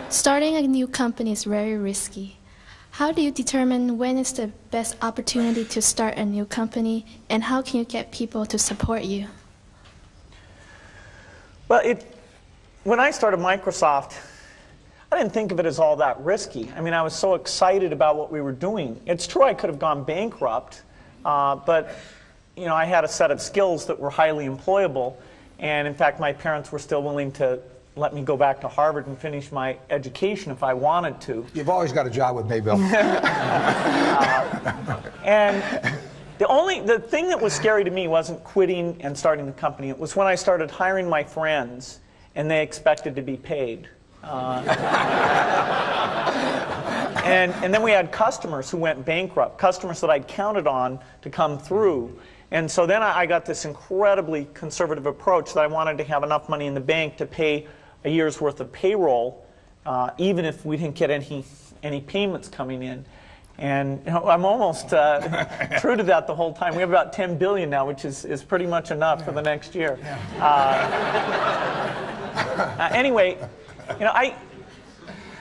Starting a new company is very risky. How do you determine when is the best opportunity to start a new company, and how can you get people to support you? Well, when I started Microsoft, I didn't think of it as all that risky. I mean, I was so excited about what we were doing. It's true I could have gone bankrupt, but I had a set of skills that were highly employable, and in fact, my parents were still willing to let me go back to Harvard and finish my education if I wanted to. You've always got a job with me, Bill. And the thing that was scary to me wasn't quitting and starting the company. It was when I started hiring my friends and they expected to be paid. And then we had customers who went bankrupt, customers that I'd counted on to come through. And so then I got this incredibly conservative approach that I wanted to have enough money in the bank to pay a year's worth of payroll, even if we didn't get any payments coming in. And I'm almost true to that the whole time. We have about $10 billion now, which is pretty much enough for the next year. Anyway,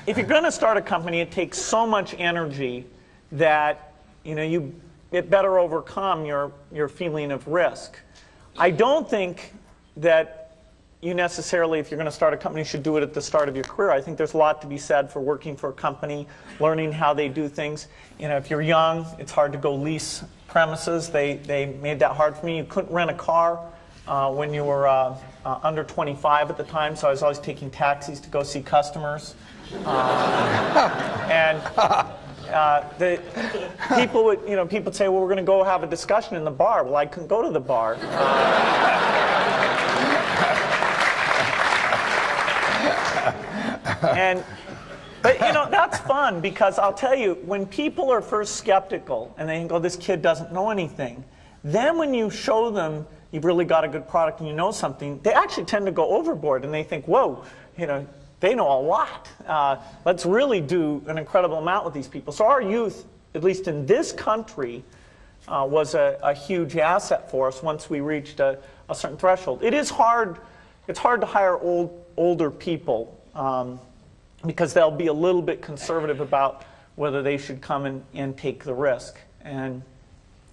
if you're going to start a company, it takes so much energy that it better overcome your feeling of risk. I don't think that you necessarily, if you're going to start a company, should do it at the start of your career. I think there's a lot to be said for working for a company, learning how they do things. If you're young, it's hard to go lease premises. They made that hard for me. You couldn't rent a car when you were under 25 at the time, so I was always taking taxis to go see customers. And the people would say, well, we're going to go have a discussion in the bar. Well, I couldn't go to the bar. But that's fun, because I'll tell you, when people are first skeptical and they think, oh, this kid doesn't know anything, then when you show them you've really got a good product and you know something, they actually tend to go overboard and they think, whoa, they know a lot. Let's really do an incredible amount with these people. So our youth, at least in this country, was a huge asset for us once we reached a certain threshold. It's hard to hire older people because they'll be a little bit conservative about whether they should come and take the risk. And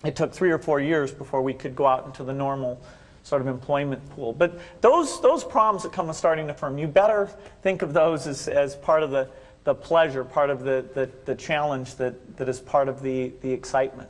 it took 3 or 4 years before we could go out into the normal sort of employment pool. But those problems that come with starting a firm, you better think of those as part of the pleasure, part of the challenge that is part of the excitement.